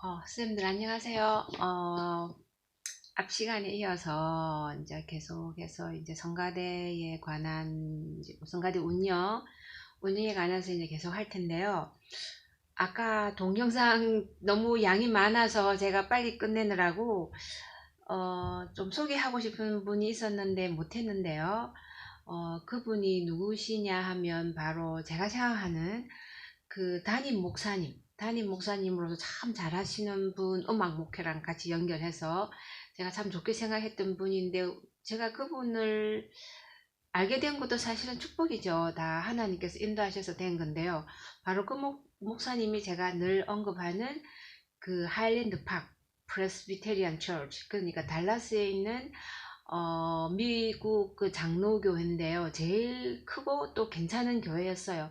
선생님들 안녕하세요. 앞 시간에 이어서 이제 계속해서 이제 성가대에 관한 이제 성가대 운영에 관해서 이제 계속 할 텐데요. 아까 동영상 너무 양이 많아서 제가 빨리 끝내느라고 좀 소개하고 싶은 분이 있었는데 못했는데요. 그분이 누구시냐 하면 바로 제가 생각하는 그 담임 목사님으로서 참 잘하시는 분, 음악 목회랑 같이 연결해서 제가 참 좋게 생각했던 분인데, 제가 그분을 알게 된 것도 사실은 축복이죠. 다 하나님께서 인도하셔서 된 건데요. 바로 그 목사님이 제가 늘 언급하는 그 하일랜드 팍 프레스비테리안 처치, 그러니까 달라스에 있는 미국 그 장로교회인데요. 제일 크고 또 괜찮은 교회였어요.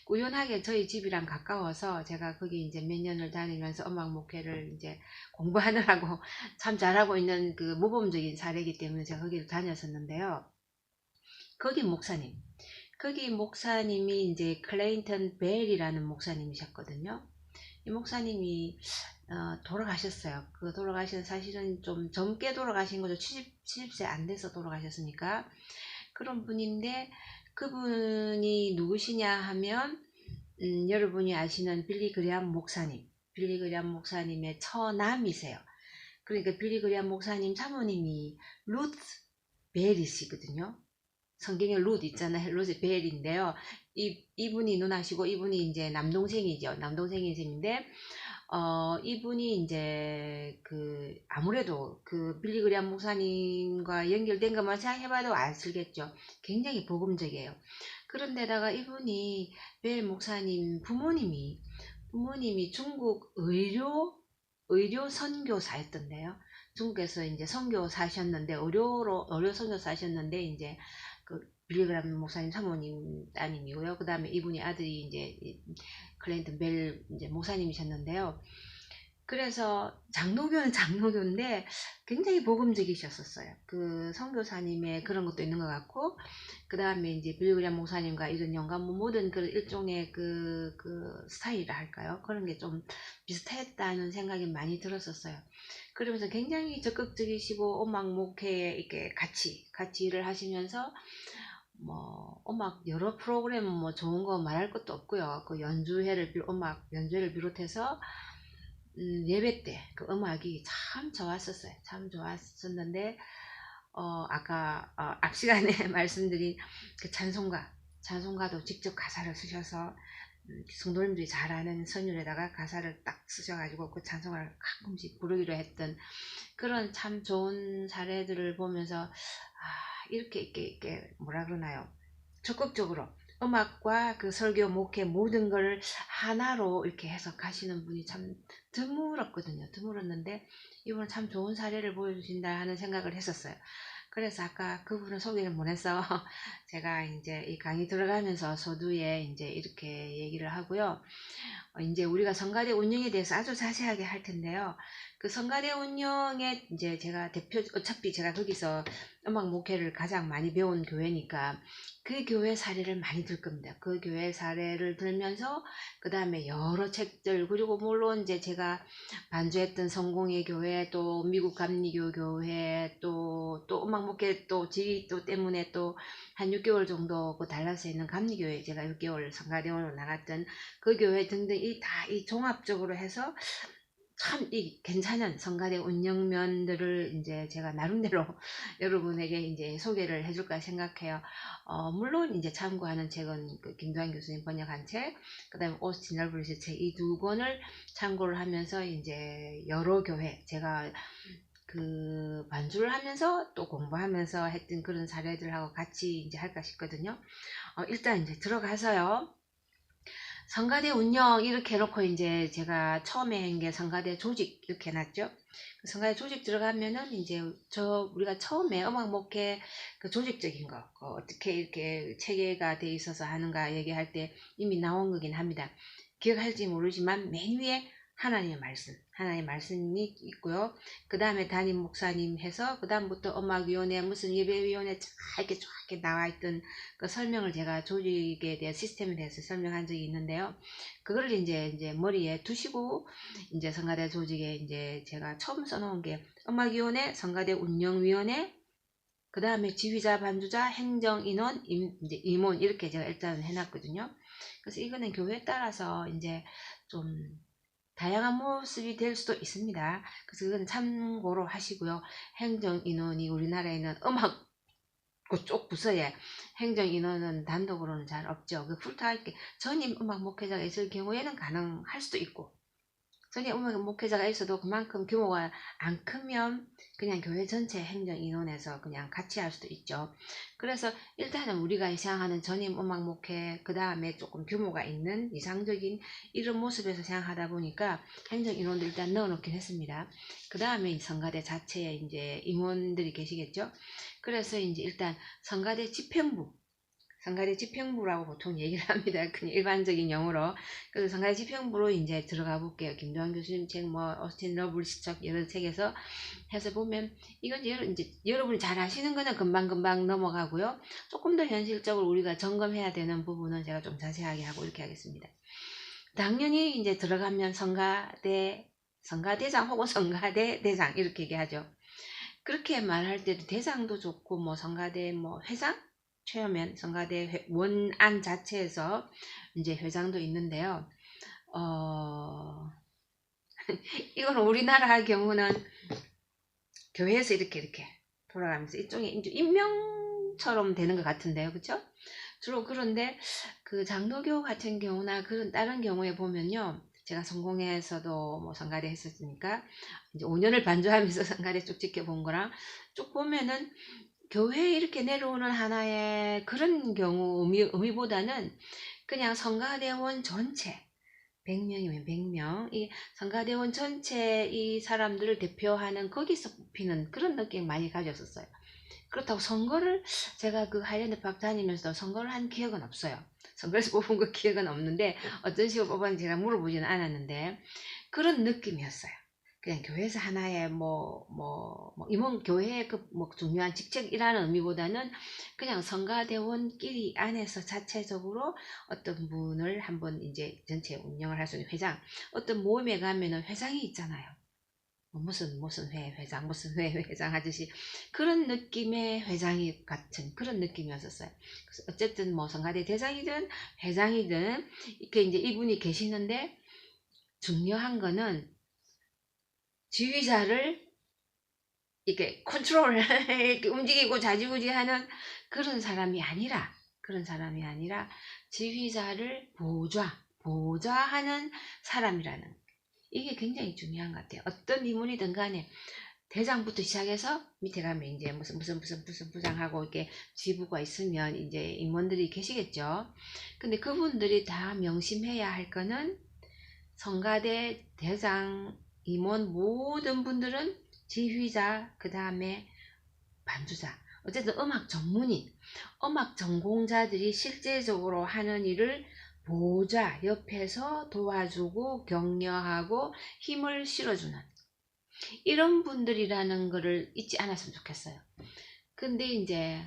우연하게 저희 집이랑 가까워서 제가 거기 이제 몇 년을 다니면서 음악 목회를 이제 공부하느라고 참 잘하고 있는 그 모범적인 사례이기 때문에 제가 거기를 다녔었는데요. 거기 목사님, 거기 목사님이 이제 클레인턴 벨이라는 목사님이셨거든요. 이 목사님이 돌아가셨어요. 그 돌아가신 사실은 좀 젊게 돌아가신 거죠. 70세 안 돼서 돌아가셨으니까. 그런 분인데 그분이 누구시냐 하면 여러분이 아시는 빌리 그리암 목사님의 처남이세요. 그러니까 빌리 그리암 목사님 사모님이 루트 벨이시거든요. 성경에 룻 있잖아요. 룻이 벨인데요. 이분이 누나시고 이분이 이제 남동생이죠. 남동생인 셈인데 이분이 이제 그 아무래도 그 빌리 그리암 목사님과 연결된 것만 생각해봐도 아시겠죠. 굉장히 복음적이에요. 그런데다가 이분이 벨 목사님 부모님이 중국 의료 선교사였던데요. 중국에서 이제 선교사셨는데 의료 선교사셨는데 이제 그 빌리그람 목사님 사모님 따님이고요. 그 다음에 이분이 아들이 이제 클레인턴 벨 이제 목사님이셨는데요. 그래서 장로교는 장로교인데 굉장히 복음적이셨었어요. 그 선교사님의 그런 것도 있는 것 같고, 그 다음에 이제 빌리그람 목사님과 이런 연관, 뭐 모든 그 일종의 그 스타일이라 할까요? 그런 게 좀 비슷했다는 생각이 많이 들었었어요. 그러면서 굉장히 적극적이시고 음악 목회에 이렇게 같이 일을 하시면서 뭐 음악 여러 프로그램은 뭐 좋은 거 말할 것도 없고요. 그 음악 연주회를 비롯해서 예배 때 그 음악이 참 좋았었어요. 참 좋았었는데 아까 앞 시간에 말씀드린 그 찬송가도 직접 가사를 쓰셔서 성도님들이 잘 아는 선율에다가 가사를 딱 쓰셔가지고 그 찬송가를 가끔씩 부르기로 했던 그런 참 좋은 사례들을 보면서 이렇게 뭐라 그러나요? 적극적으로 음악과 그 설교, 목회 모든 걸 하나로 이렇게 해석하시는 분이 참 드물었거든요. 드물었는데 이분은 참 좋은 사례를 보여주신다 하는 생각을 했었어요. 그래서 아까 그분을 소개를 못해서 제가 이제 이 강의 들어가면서 서두에 이제 이렇게 얘기를 하고요. 이제 우리가 성가대 운영에 대해서 아주 자세하게 할 텐데요. 그 성가대 운영에 이제 어차피 제가 거기서 음악 목회를 가장 많이 배운 교회니까 그 교회 사례를 많이 들 겁니다. 그 교회 사례를 들면서 그 다음에 여러 책들, 그리고 물론 이제 제가 반주했던 성공의 교회, 또 미국 감리교 교회, 또 음악 목회 또 지휘 또 때문에 또 한 6개월 정도 그 달라스에 있는 감리교회 제가 6개월 성가대원으로 나갔던 그 교회 등등 이 종합적으로 해서 참 이 괜찮은 성가대 운영면들을 이제 제가 나름대로 여러분에게 이제 소개를 해줄까 생각해요. 물론 이제 참고하는 책은 그 김도환 교수님 번역한 책, 그다음에 오스틴 얼브리스 책 이 두 권을 참고를 하면서 이제 여러 교회 제가 그 반주를 하면서 또 공부하면서 했던 그런 사례들하고 같이 이제 할까 싶거든요. 일단 이제 들어가서요. 성가대 운영 이렇게 해놓고 이제 제가 처음에 한 게 성가대 조직 이렇게 해놨죠. 그 성가대 조직 들어가면은 이제 우리가 처음에 음악 목회 그 조직적인 거 어떻게 이렇게 체계가 돼 있어서 하는가 얘기할 때 이미 나온 거긴 합니다. 기억할지 모르지만 맨 위에 하나님의 말씀이 있고요. 그 다음에 담임 목사님 해서 그 다음부터 음악위원회 무슨 예배위원회 이렇게 나와 있던 그 설명을 제가 조직에 대한 시스템에 대해서 설명한 적이 있는데요. 그걸 이제 머리에 두시고 이제 성가대 조직에 이제 제가 처음 써놓은 게 음악위원회, 성가대 운영위원회, 그 다음에 지휘자, 반주자, 행정인원, 이제 임원 이렇게 제가 일단 해놨거든요. 그래서 이거는 교회에 따라서 이제 좀 다양한 모습이 될 수도 있습니다. 그래서 그건 참고로 하시고요. 행정인원이 우리나라에는 음악 그쪽 부서에 행정인원은 단독으로는 잘 없죠. 그 풀타임 전임 음악 목회자가 있을 경우에는 가능할 수도 있고, 전임 음악 목회자가 있어도 그만큼 규모가 안 크면 그냥 교회 전체 행정인원에서 그냥 같이 할 수도 있죠. 그래서 일단은 우리가 생각하는 전임 음악 목회, 그 다음에 조금 규모가 있는 이상적인 이런 모습에서 생각하다 보니까 행정인원들 일단 넣어놓긴 했습니다. 그 다음에 성가대 자체에 이제 임원들이 계시겠죠. 그래서 이제 일단 성가대 집행부라고 보통 얘기를 합니다. 그냥 일반적인 용어로. 그래서 성가대 집행부로 이제 들어가 볼게요. 김도환 교수님 책, 어스틴 러블스 책 여러 책에서 해서 보면 이건 이제 여러분이 잘 아시는 거는 금방금방 넘어가고요. 조금 더 현실적으로 우리가 점검해야 되는 부분은 제가 좀 자세하게 하고 이렇게 하겠습니다. 당연히 이제 들어가면 성가대장 혹은 성가대 대장 이렇게 얘기하죠. 그렇게 말할 때도 대장도 좋고 성가대 회장? 최하면 성가대 원안 자체에서 이제 회장도 있는데요. 이건 우리나라 경우는 교회에서 이렇게 돌아가면서 일종의 임명처럼 되는 것 같은데요. 그쵸? 주로 그런데 그 장로교 같은 경우나 그런 다른 경우에 보면요. 제가 성공회에서도 성가대 했었으니까 이제 5년을 반주하면서 성가대 쭉 지켜본 거랑 쭉 보면은 교회에 이렇게 내려오는 하나의 그런 경우 의미보다는 그냥 성가대원 전체 100명이면 100명 이 성가대원 전체 이 사람들을 대표하는 거기서 뽑히는 그런 느낌 많이 가졌었어요. 그렇다고 선거를 제가 그 하이랜드 팍 다니면서 선거를 한 기억은 없어요. 선거에서 뽑은 그 기억은 없는데 어떤 식으로 뽑았는지 제가 물어보지는 않았는데 그런 느낌이었어요. 그냥 교회에서 하나의 임원 교회의 중요한 직책이라는 의미보다는 그냥 성가대원끼리 안에서 자체적으로 어떤 분을 한번 이제 전체 운영을 할 수 있는 회장, 어떤 모임에 가면은 회장이 있잖아요. 무슨 회장 무슨 회장 하듯이 그런 느낌의 회장이 같은 그런 느낌이었었어요. 그래서 어쨌든 성가대 대장이든 회장이든 이렇게 이제 이분이 계시는데 중요한 거는 지휘자를 이렇게 컨트롤 이렇게 움직이고 좌지우지하는 그런 사람이 아니라 지휘자를 보좌하는 사람이라는 이게 굉장히 중요한 것 같아요. 어떤 인물이든 간에 대장부터 시작해서 밑에 가면 이제 무슨 부장하고 이렇게 지부가 있으면 이제 임원들이 계시겠죠. 근데 그분들이 다 명심해야 할 거는 성가대 대장 임원 모든 분들은 지휘자 그 다음에 반주자 어쨌든 음악 전문인 음악 전공자들이 실제적으로 하는 일을 보좌 옆에서 도와주고 격려하고 힘을 실어주는 이런 분들이라는 거를 잊지 않았으면 좋겠어요. 근데 이제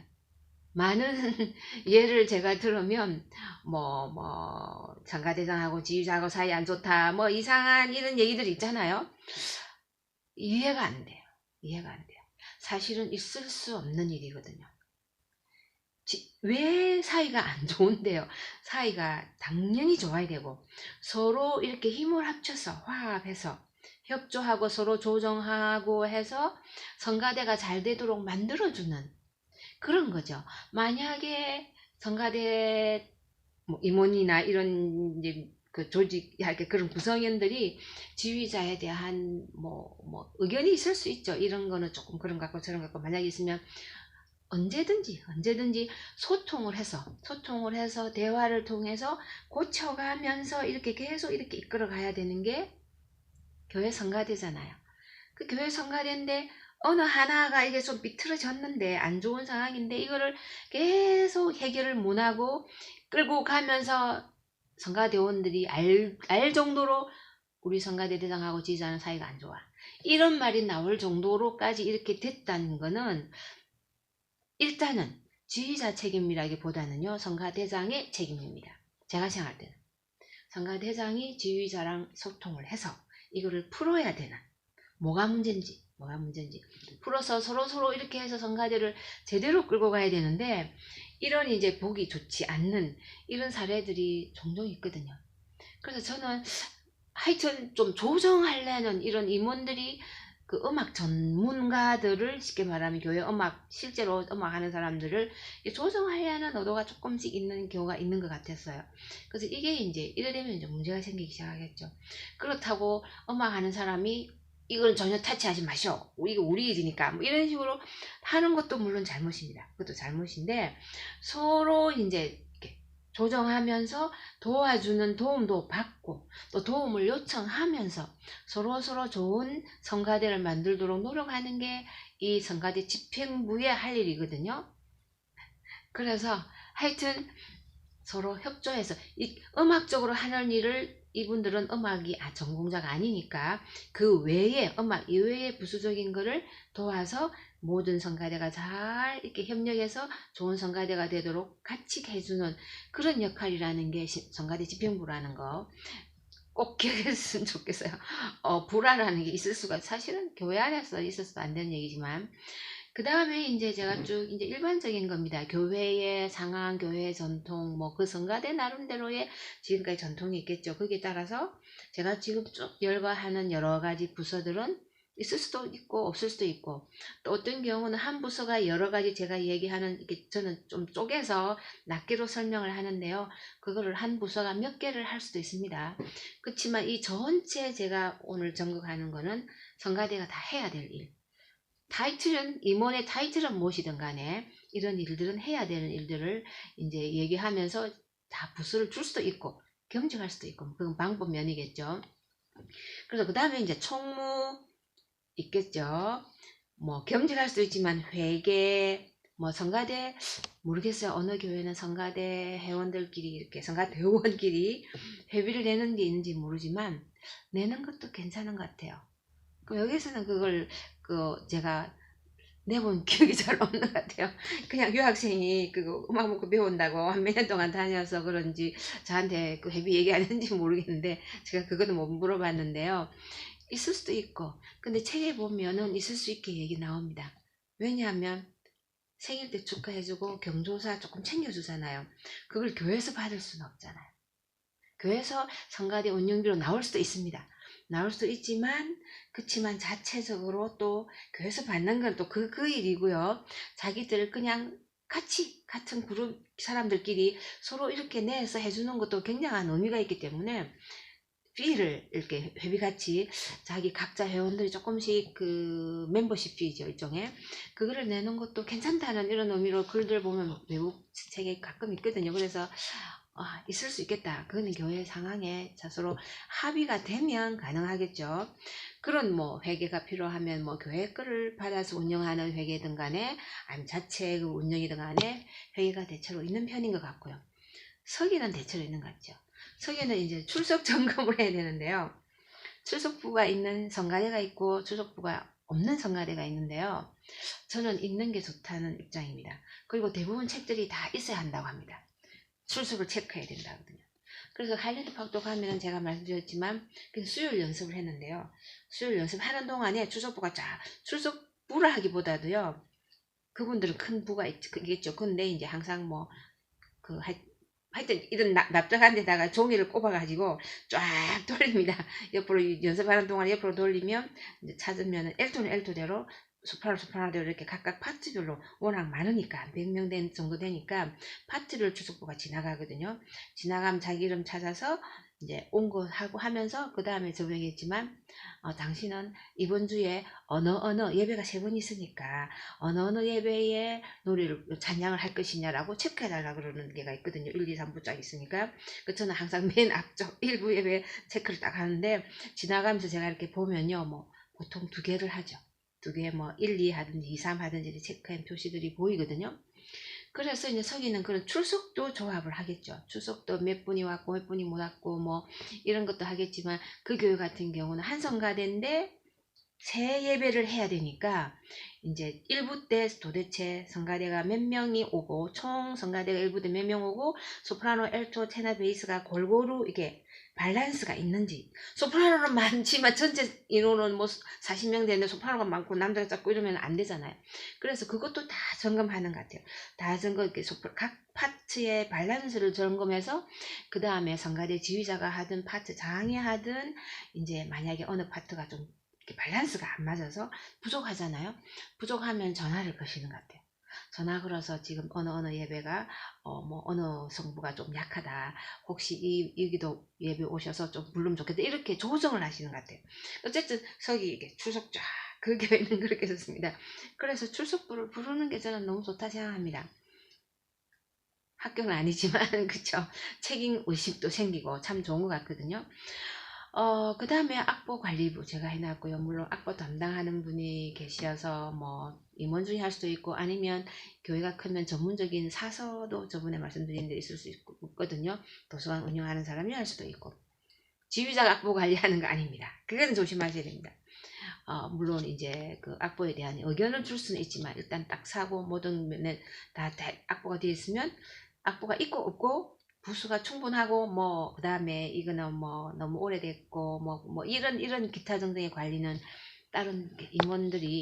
많은 예를 제가 들으면 성가대장하고 지휘자하고 사이 안 좋다 이상한 이런 얘기들 있잖아요. 이해가 안 돼요. 사실은 있을 수 없는 일이거든요. 왜 사이가 안 좋은데요? 사이가 당연히 좋아야 되고 서로 이렇게 힘을 합쳐서 화합해서 협조하고 서로 조정하고 해서 성가대가 잘 되도록 만들어주는 그런 거죠. 만약에 성가대 임원이나 이런 이제 그 조직 그런 구성원들이 지휘자에 대한 의견이 있을 수 있죠. 이런 거는 조금 그런 것 같고 저런 것 같고 만약에 있으면 언제든지 소통을 해서 대화를 통해서 고쳐가면서 이렇게 계속 이렇게 이끌어 가야 되는 게 교회 성가대잖아요. 그 교회 성가대인데 어느 하나가 이게 좀 비틀어졌는데 안 좋은 상황인데 이거를 계속 해결을 못하고 끌고 가면서 성가대원들이 알 정도로 우리 성가대 대장하고 지지자는 사이가 안 좋아. 이런 말이 나올 정도로까지 이렇게 됐다는 거는 일단은 지휘자 책임이라기보다는요, 성가대장의 책임입니다. 제가 생각할 때는 성가대장이 지휘자랑 소통을 해서 이거를 풀어야 되는, 뭐가 문제인지 풀어서 서로 이렇게 해서 성가대를 제대로 끌고 가야 되는데, 이런 이제 보기 좋지 않는 이런 사례들이 종종 있거든요. 그래서 저는 하여튼 좀 조정하려는 이런 임원들이 그 음악 전문가들을, 쉽게 말하면 교회 음악, 실제로 음악 하는 사람들을 조정하려는 의도가 조금씩 있는 경우가 있는 것 같았어요. 그래서 이게 이제 이래 되면 이제 문제가 생기기 시작하겠죠. 그렇다고 음악 하는 사람이 이걸 전혀 타치하지 마시오, 이거 우리 일이니까, 뭐 이런 식으로 하는 것도 물론 잘못입니다. 그것도 잘못인데, 서로 이제 이렇게 조정하면서 도와주는 도움도 받고 또 도움을 요청하면서 서로 좋은 성가대를 만들도록 노력하는 게 이 성가대 집행부의 할 일이거든요. 그래서 하여튼 서로 협조해서 이 음악적으로 하는 일을, 이분들은 음악이 전공자가 아니니까 그 외에, 음악 이외의 부수적인 거를 도와서 모든 성가대가 잘 이렇게 협력해서 좋은 성가대가 되도록 같이 해주는 그런 역할이라는 게 성가대 집행부라는 거 꼭 기억했으면 좋겠어요. 불화라는 게 있을 수가, 사실은 교회 안에서 있어서도 안 되는 얘기지만, 그 다음에 이제 제가 쭉 이제 일반적인 겁니다. 교회의 상황, 교회의 전통, 뭐 그 성가대 나름대로의 지금까지 전통이 있겠죠. 거기에 따라서 제가 지금 쭉 열거하는 여러 가지 부서들은 있을 수도 있고 없을 수도 있고, 또 어떤 경우는 한 부서가 여러 가지 제가 얘기하는, 이렇게 저는 좀 쪼개서 낱개로 설명을 하는데요. 그거를 한 부서가 몇 개를 할 수도 있습니다. 그렇지만 이 전체 제가 오늘 전국하는 거는 성가대가 다 해야 될 일. 타이틀은, 임원의 타이틀은 무엇이든 간에 이런 일들은 해야 되는 일들을 이제 얘기하면서 다 부서를 줄 수도 있고 경직할 수도 있고, 그건 방법면이겠죠. 그래서 그 다음에 이제 총무 있겠죠. 뭐 겸직할 수도 있지만 회계, 뭐 성가대, 모르겠어요. 어느 교회는 성가대 회원들끼리, 이렇게 성가대 회원끼리 회비를 내는 게 있는지 모르지만 내는 것도 괜찮은 것 같아요. 여기서는 그걸 제가 내본 기억이 잘 없는 것 같아요. 그냥 유학생이 그거 음악 먹고 배운다고 한 몇 년 동안 다녀서 그런지 저한테 그 회비 얘기하는지 모르겠는데, 제가 그거는 못 물어봤는데요. 있을 수도 있고, 근데 책에 보면은 있을 수 있게 얘기 나옵니다. 왜냐하면 생일 때 축하해주고 경조사 조금 챙겨주잖아요. 그걸 교회에서 받을 수는 없잖아요. 교회에서 성가대 운영비로 나올 수도 있습니다. 나올 수도 있지만, 그치만 자체적으로 또 교회에서 받는 건 또 그 일이고요. 자기들 그냥 같은 그룹 사람들끼리 서로 이렇게 내서 해주는 것도 굉장한 의미가 있기 때문에, 피를 이렇게 회비같이 자기 각자 회원들이 조금씩 그 멤버십 피죠, 일종의 그거를 내는 것도 괜찮다는 이런 의미로 글들 보면 외국 책에 가끔 있거든요. 그래서 있을 수 있겠다. 그거는 교회 상황에 스스로 합의가 되면 가능하겠죠. 그런 뭐 회계가 필요하면 뭐 교회 거를 받아서 운영하는 회계든 간에, 아니면 자체 그 운영이든 간에 회계가 대체로 있는 편인 것 같고요. 서기는 대체로 있는 것 같죠. 서기는 이제 출석 점검을 해야 되는데요. 출석부가 있는 성가대가 있고 출석부가 없는 성가대가 있는데요. 저는 있는 게 좋다는 입장입니다. 그리고 대부분 책들이 다 있어야 한다고 합니다. 출석을 체크해야 된다거든요. 그래서 하일랜드 팍도 가면은 제가 말씀드렸지만 수요일 연습을 했는데요. 수요일 연습하는 동안에 출석부가 출석부라 하기보다도요, 그분들은 큰 부가 있겠죠. 근데 이제 항상 하여튼 이런 납작한 데다가 종이를 꼽아가지고 쫙 돌립니다. 옆으로 연습하는 동안 옆으로 돌리면 이제 찾으면 L토는 L토대로, 소프라노대로 이렇게 각각 파트별로, 워낙 많으니까 100명 정도 되니까 파트별 출석부가 지나가거든요. 지나가면 자기 이름 찾아서 이제 온 거 하고 하면서, 그 다음에 저번에겠지만 당신은 이번 주에 어느 예배가 3번 있으니까 어느 예배에 노래를 찬양을 할 것이냐라고 체크해달라 그러는 게가 있거든요. 1, 2, 3부 쫙 있으니까. 저는 항상 맨 앞쪽 1부 예배 체크를 딱 하는데, 지나가면서 제가 이렇게 보면요, 뭐 보통 2개를 하죠. 2개, 뭐 1, 2 하든지 2, 3 하든지 체크한 표시들이 보이거든요. 그래서 이제 서기는 그런 출석도 조합을 하겠죠. 출석도 몇 분이 왔고 몇 분이 못 왔고 뭐 이런 것도 하겠지만, 그 교회 같은 경우는 한 성가대인데 새 예배를 해야 되니까 이제 1부 때 도대체 성가대가 몇 명이 오고, 총 성가대가 1부 때 몇 명 오고, 소프라노, 엘토, 테너, 베이스가 골고루 이게 밸런스가 있는지. 소프라노는 많지만 전체 인원은 뭐 40명 되는데 소프라노가 많고 남자가 작고 이러면 안 되잖아요. 그래서 그것도 다 점검하는 것 같아요. 다 점검, 각 파트의 밸런스를 점검해서 그 다음에 성가대 지휘자가 하든 파트 장이 하든, 이제 만약에 어느 파트가 좀 밸런스가 안 맞아서 부족하잖아요. 부족하면 전화를 거시는 것 같아요. 전화 걸어서 지금 어느 예배가 뭐 어느 성부가 좀 약하다, 혹시 여기도 예배 오셔서 좀 부르면 좋겠다, 이렇게 조정을 하시는 것 같아요. 어쨌든 서기 이게 출석 쫙, 그 교회는 그렇게 좋습니다. 그래서 출석부를 부르는 게 저는 너무 좋다 생각합니다. 학교는 아니지만 그쵸, 책임 의식도 생기고 참 좋은 것 같거든요. 그 다음에 악보 관리부 제가 해놨고요. 물론 악보 담당하는 분이 계셔서 뭐 임원중이 할 수도 있고, 아니면 교회가 크면 전문적인 사서도 저번에 말씀드린 데 있을 수 있거든요. 도서관 운영하는 사람이 할 수도 있고. 지휘자가 악보 관리하는 거 아닙니다. 그건 조심하셔야 됩니다. 물론 이제 그 악보에 대한 의견을 줄 수는 있지만, 일단 딱 사고 모든 면에 다 악보가 되어 있으면, 악보가 있고 없고 부수가 충분하고, 뭐 그 다음에 이거는 뭐 너무 오래됐고 뭐 이런 기타 등등의 관리는 다른 임원들이,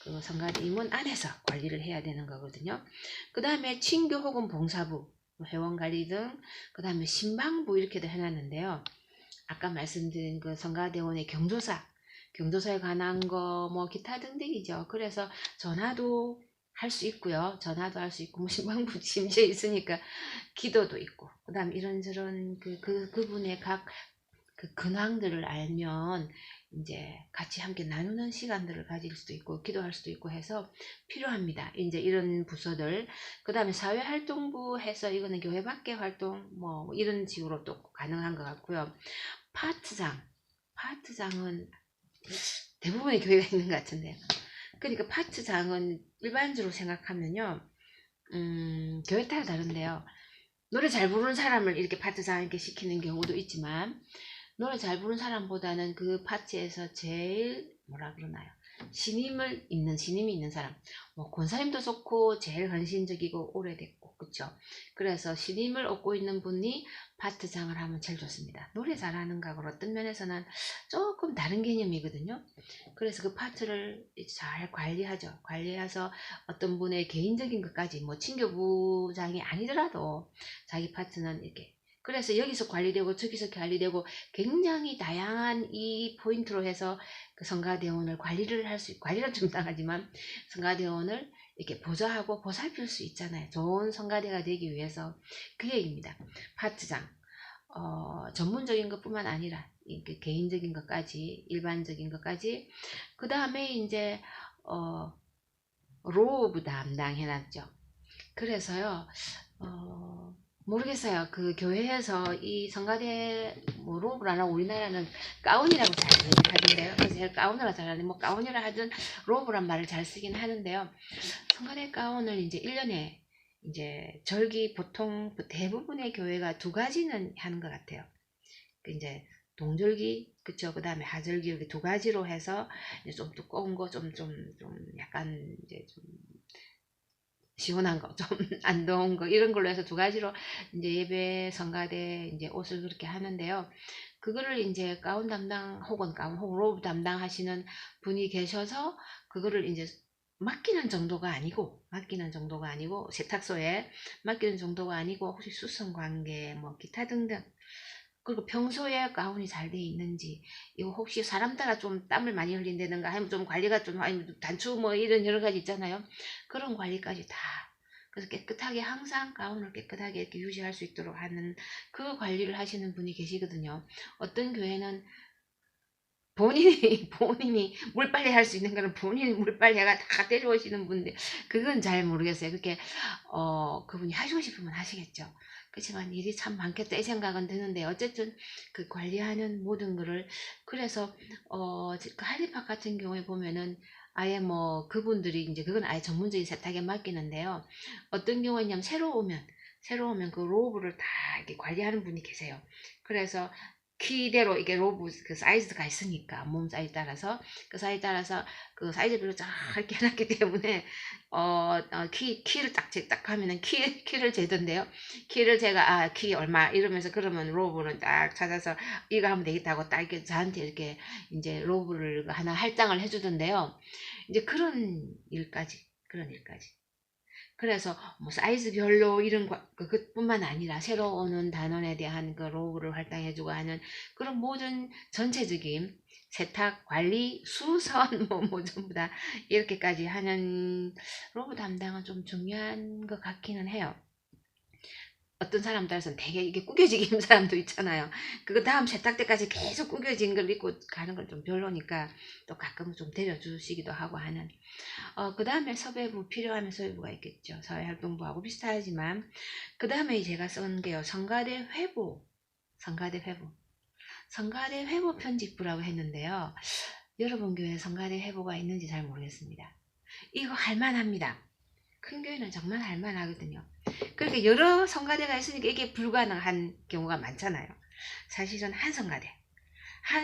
그 성가대 임원 안에서 관리를 해야 되는 거거든요. 그 다음에 친교 혹은 봉사부, 회원 관리 등, 그 다음에 신방부 이렇게도 해놨는데요. 아까 말씀드린 그 성가대원의 경조사에 관한 거 뭐 기타 등등이죠. 그래서 전화도 할 수 있고요. 전화도 할 수 있고, 뭐 신방부 심지어 있으니까 기도도 있고, 그 다음 이런저런 그분의 각 그 근황들을 알면 이제 같이 함께 나누는 시간들을 가질 수도 있고, 기도할 수도 있고 해서 필요합니다. 이제 이런 부서들. 그 다음에 사회활동부 해서, 이거는 교회 밖의 활동 뭐 이런 식으로 또 가능한 것 같고요. 파트장은 대부분의 교회가 있는 것 같은데요. 그러니까 파트장은 일반적으로 생각하면요, 교회 따라 다른데요. 노래 잘 부르는 사람을 이렇게 파트장 이렇게 시키는 경우도 있지만, 노래 잘 부르는 사람보다는 그 파트에서 제일 뭐라 그러나요? 신임이 있는 사람, 뭐 권사님도 좋고 제일 헌신적이고 오래됐고, 그쵸? 그래서 신임을 얻고 있는 분이 파트장을 하면 제일 좋습니다. 노래 잘하는 거하고 어떤 면에서는 조금 다른 개념이거든요. 그래서 그 파트를 잘 관리하죠. 관리해서 어떤 분의 개인적인 것까지, 뭐 친교부장이 아니더라도 자기 파트는 이렇게, 그래서 여기서 관리되고 저기서 관리되고, 굉장히 다양한 이 포인트로 해서 그 성가대원을 관리가 좀 당하지만 성가대원을 이렇게 보좌하고 보살필 수 있잖아요. 좋은 성가대가 되기 위해서. 그 얘기입니다. 파트장. 전문적인 것뿐만 아니라 개인적인 것까지, 일반적인 것까지. 그 다음에 이제 로브 담당 해놨죠. 그래서요, 모르겠어요. 그 교회에서 이 성가대 뭐 로브를 안 하고, 우리나라는 가운이라고 잘 얘기하던데요. 그래서 제가 가운이라 잘하는데, 뭐 가운이라 하든 로브란 말을 잘 쓰긴 하는데요. 성가대 가운을 이제 1년에 이제 절기, 보통 대부분의 교회가 2가지는 하는 것 같아요. 이제 동절기, 그쵸? 그 다음에 하절기, 이렇게 2가지로 해서 이제 좀 두꺼운 거, 좀 약간 이제 좀 시원한 거, 좀 안 더운 거, 이런 걸로 해서 2가지로 이제 예배, 성가대 이제 옷을 그렇게 하는데요. 그거를 이제 가운 담당 혹은 로브 담당하시는 분이 계셔서, 그거를 이제 맡기는 정도가 아니고 세탁소에 맡기는 정도가 아니고, 혹시 수선 관계 뭐 기타 등등, 그리고 평소에 가운이 잘 돼 있는지, 이거 혹시 사람 따라 좀 땀을 많이 흘린다든가 하면 좀 관리가 좀, 아니 단추 뭐 이런 여러 가지 있잖아요. 그런 관리까지 다. 그래서 깨끗하게, 항상 가운을 깨끗하게 이렇게 유지할 수 있도록 하는 그 관리를 하시는 분이 계시거든요. 어떤 교회는 본인이 물빨래 할 수 있는 거는 본인이 물빨래가 다 데려오시는 분인데, 그건 잘 모르겠어요. 그렇게 그분이 하시고 싶으면 하시겠죠. 그렇지만 일이 참 많겠다 이 생각은 드는데 어쨌든 그 관리하는 모든 거를 그래서 그 할리팝 같은 경우에 보면은 아예 뭐 그분들이 이제 그건 아예 전문적인 세탁에 맡기는데요. 어떤 경우에냐면 새로 오면 그 로브를 다 이렇게 관리하는 분이 계세요. 그래서 키대로 이게 로브 그 사이즈가 있으니까 몸 사이즈 따라서 그 사이즈 따라서 그 사이즈별로 쫙 이렇게 해놨기 때문에 키를 딱 하면은 키를 재던데요. 키를 제가 키 얼마 이러면서 그러면 로브를 딱 찾아서 이거 하면 되겠다고 딱 이렇게 저한테 이렇게 이제 로브를 하나 할당을 해주던데요. 이제 그런 일까지. 그래서 뭐 사이즈별로 이런 그것뿐만 아니라 새로 오는 단원에 대한 그 로고를 할당해주고 하는 그런 모든 전체적인 세탁 관리 수선 뭐 전부 다 이렇게까지 하는 로고 담당은 좀 중요한 것 같기는 해요. 어떤 사람 따라서는 되게 이게 구겨지게 입는 사람도 있잖아요. 그거 다음 세탁 때까지 계속 구겨진 걸 입고 가는 건 좀 별로니까 또 가끔은 좀 데려주시기도 하고 하는. 그 다음에 섭외부 필요하면 섭외부가 있겠죠. 사회활동부하고 비슷하지만 그 다음에 제가 쓴 게요. 성가대 회보. 성가대 회보 편집부라고 했는데요. 여러분 교회에 성가대 회보가 있는지 잘 모르겠습니다. 이거 할만합니다. 큰 교회는 정말 할만하거든요. 그렇게 여러 성가대가 있으니까 이게 불가능한 경우가 많잖아요. 사실은 한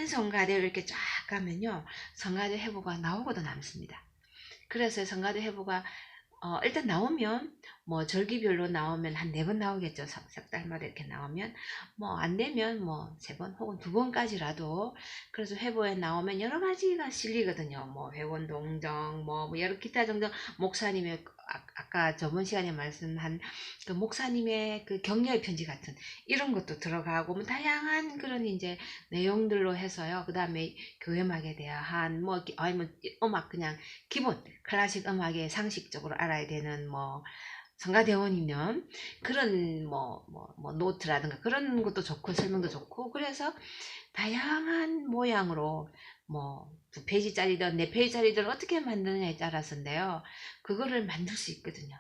성가대를 이렇게 쫙 가면요. 성가대 회보가 나오고도 남습니다. 그래서 성가대 회보가 일단 나오면 뭐 절기별로 나오면 한 4번 나오겠죠. 석 달마다 이렇게 나오면 뭐 안 되면 뭐 3번 혹은 2번까지라도 그래서 회보에 나오면 여러 가지가 실리거든요. 뭐 회원 동정 뭐 여러 기타 등등 목사님의 아까 저번 시간에 말씀한 그 목사님의 그 격려의 편지 같은 이런 것도 들어가고 뭐 다양한 그런 이제 내용들로 해서요. 그 다음에 교회음악에 대한 뭐 아니면 음악 그냥 기본 클래식 음악의 상식적으로 알아야 되는 뭐 성가대원이면 그런 뭐 노트라든가 그런 것도 좋고 설명도 좋고 그래서 다양한 모양으로 뭐 2페이지짜리든 4페이지짜리든 어떻게 만드느냐에 따라서인데요. 그거를 만들 수 있거든요.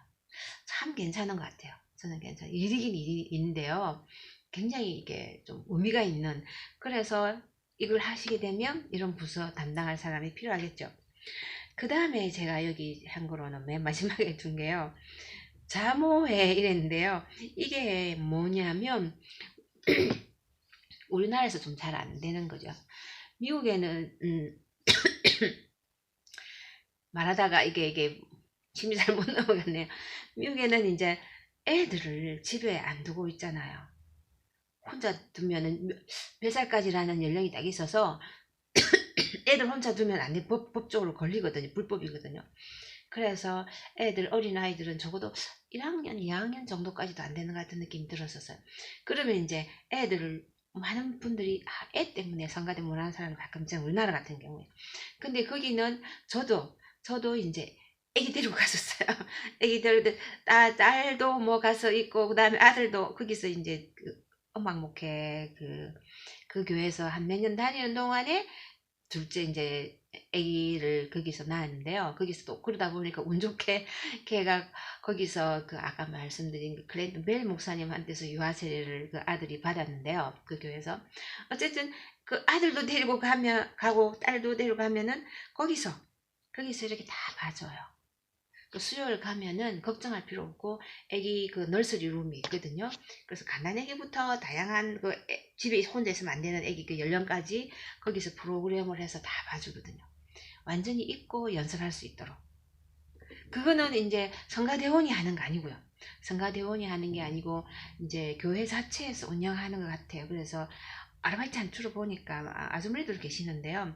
참 괜찮은 것 같아요. 저는 괜찮아요. 일이긴 일인데요. 굉장히 이게 좀 의미가 있는 그래서 이걸 하시게 되면 이런 부서 담당할 사람이 필요하겠죠. 그 다음에 제가 여기 한 거로는 맨 마지막에 둔 게요. 자모회 이랬는데요. 이게 뭐냐면 우리나라에서 좀 잘 안 되는 거죠. 미국에는 말하다가 이게 침이 잘 못 넘어갔네요. 미국에는 이제 애들을 집에 안 두고 있잖아요. 혼자 두면은 몇 살까지라는 연령이 딱 있어서 애들 혼자 두면 안 돼. 법적으로 걸리거든요. 불법이거든요. 그래서 어린아이들은 적어도 1학년, 2학년 정도까지도 안 되는 것 같은 느낌이 들었었어요. 그러면 이제 애들을 많은 분들이 애 때문에 성가대 못하는 사람이 가끔 있잖아요. 우리나라 같은 경우에. 근데 거기는 저도 이제 애기 데리고 갔었어요. 애기 데리고 딸도 뭐 가서 있고 그다음에 아들도 거기서 이제 그 음악 목회 그 교회에서 한 몇 년 다니는 동안에 둘째 이제 아기를 거기서 낳았는데요. 거기서 또 그러다 보니까 운 좋게 걔가 거기서 그 아까 말씀드린 그 클랜턴 벨 목사님한테서 유아 세례를 그 아들이 받았는데요. 그 교회에서 어쨌든 그 아들도 데리고 가고 딸도 데리고 가면은 거기서 이렇게 다 봐줘요. 그 수요일 가면은 걱정할 필요 없고 애기 그 널서리 룸이 있거든요. 그래서 갓난 애기부터 다양한 그 집에 혼자 있으면 안 되는 애기 그 연령까지 거기서 프로그램을 해서 다 봐주거든요. 완전히 잊고 연습할 수 있도록. 그거는 이제 성가대원이 하는 거 아니고요. 성가대원이 하는 게 아니고 이제 교회 자체에서 운영하는 것 같아요. 그래서 아르바이트 한 주로 보니까 아주머니들 계시는데요.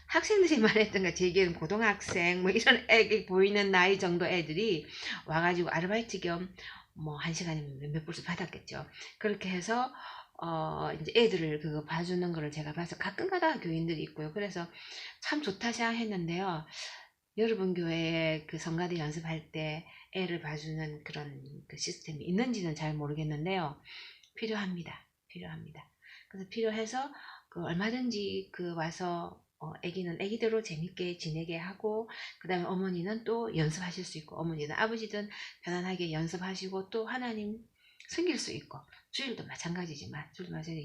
학생들이 말했던 거 제기는 고등학생 뭐 이런 애기 보이는 나이 정도 애들이 와가지고 아르바이트 겸 뭐 한 시간에 몇몇 불씩 받았겠죠. 그렇게 해서 이제 애들을 그거 봐주는 거를 제가 봐서 가끔가다 교인들이 있고요. 그래서 참 좋다 생각했는데요. 여러분 교회에 그 성가대 연습할 때 애를 봐주는 그런 그 시스템이 있는지는 잘 모르겠는데요. 필요합니다. 그래서 필요해서 그 얼마든지 그 와서 애기는 애기대로 재밌게 지내게 하고 그 다음에 어머니는 또 연습하실 수 있고 어머니든 아버지든 편안하게 연습하시고 또 하나님 섬길 수 있고 주일도 마찬가지지만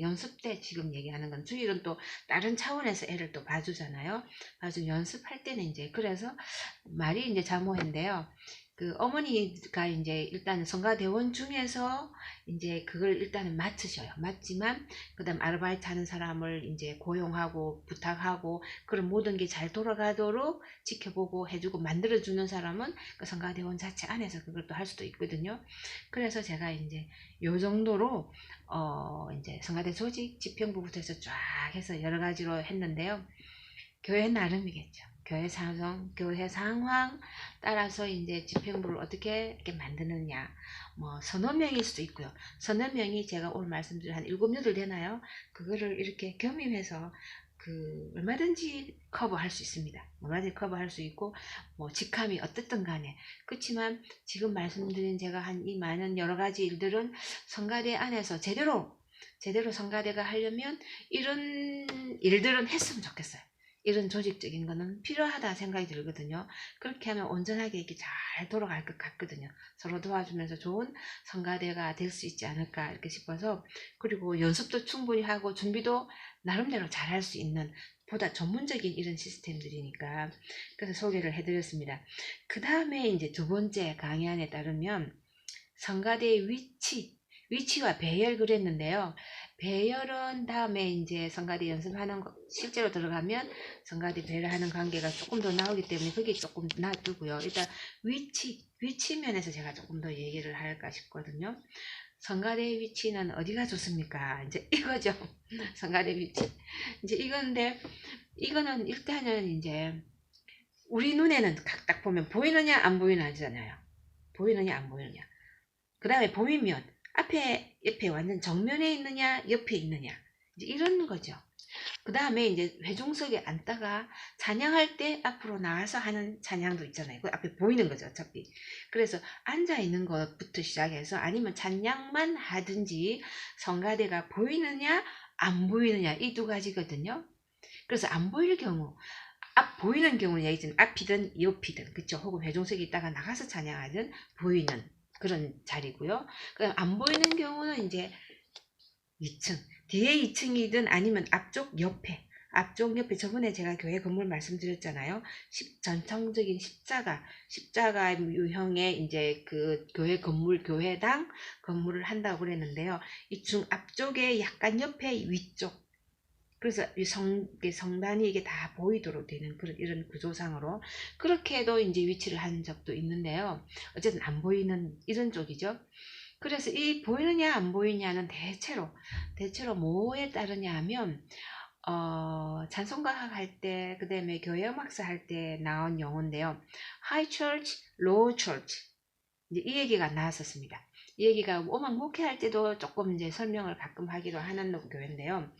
연습 때 지금 얘기하는 건 주일은 또 다른 차원에서 애를 또 봐주잖아요. 봐주 연습할 때는 이제 그래서 말이 이제 자모인데요. 그 어머니가 이제 일단 성가대원 중에서 이제 그걸 일단은 맡으셔요. 맡지만 그다음 아르바이트 하는 사람을 이제 고용하고 부탁하고 그런 모든 게 잘 돌아가도록 지켜보고 해주고 만들어주는 사람은 그 성가대원 자체 안에서 그걸 또 할 수도 있거든요. 그래서 제가 이제 요 정도로 이제 성가대 조직 집행부부터 해서 쫙 해서 여러 가지로 했는데요. 교회 나름이겠죠. 교회 상황 따라서 이제 집행부를 어떻게 이렇게 만드느냐. 뭐 서너 명일 수도 있고요. 서너 명이 제가 오늘 말씀드린 한 7, 8 되나요? 그거를 이렇게 겸임해서 얼마든지 커버할 수 있습니다. 얼마든지 커버할 수 있고, 뭐 직함이 어떻든 간에. 그렇지만 지금 말씀드린 제가 한 이 많은 여러 가지 일들은 성가대 안에서 제대로 성가대가 하려면 이런 일들은 했으면 좋겠어요. 이런 조직적인 거는 필요하다 생각이 들거든요. 그렇게 하면 온전하게 이렇게 잘 돌아갈 것 같거든요. 서로 도와주면서 좋은 성가대가 될 수 있지 않을까 이렇게 싶어서, 그리고 연습도 충분히 하고 준비도 나름대로 잘 할 수 있는 보다 전문적인 이런 시스템들이니까 그래서 소개를 해드렸습니다. 그 다음에 이제 두 번째 강의안에 따르면 성가대의 위치와 배열 그랬는데요. 배열은 다음에 이제 성가대 연습하는 거, 실제로 들어가면 성가대 배열하는 관계가 조금 더 나오기 때문에 그게 조금 놔두고요. 일단 위치 면에서 제가 조금 더 얘기를 할까 싶거든요. 성가대의 위치는 어디가 좋습니까? 이제 이거죠. 성가대 위치. 이제 이거는 일단은 이제 우리 눈에는 딱 보면 보이느냐 안 보이느냐잖아요. 보이느냐 안 보이느냐. 그 다음에 보이면 옆에 완전 정면에 있느냐 옆에 있느냐 이제 이런 거죠. 그 다음에 이제 회중석에 앉다가 찬양할 때 앞으로 나와서 하는 찬양도 있잖아요. 그 앞에 보이는 거죠 어차피. 그래서 앉아 있는 것부터 시작해서 아니면 찬양만 하든지 성가대가 보이느냐 안 보이느냐 이 두 가지거든요. 그래서 안 보일 경우, 보이는 경우는 얘기했지만 앞이든 옆이든 그쵸, 혹은 회중석에 있다가 나가서 찬양하든 보이는 그런 자리고요. 안 보이는 경우는 이제 2층, 뒤에 2층이든 아니면 앞쪽 옆에 저번에 제가 교회 건물 말씀드렸잖아요. 전통적인 십자가 유형의 이제 그 교회 건물, 교회당 건물을 한다고 그랬는데요. 이 앞쪽에 약간 옆에 위쪽, 그래서 성단이 이게 다 보이도록 되는 그런 이런 구조상으로 그렇게 해도 이제 위치를 한 적도 있는데요. 어쨌든 안 보이는 이런 쪽이죠. 그래서 이 보이느냐 안 보이냐는 대체로 뭐에 따르냐 하면 찬송가 할 때, 그 다음에 교회 음악사 할 때 나온 용어인데요. High Church, Low Church. 이제 이 얘기가 나왔었습니다. 이 얘기가 음악 목회할 때도 조금 이제 설명을 가끔 하기도 하는 교회인데요.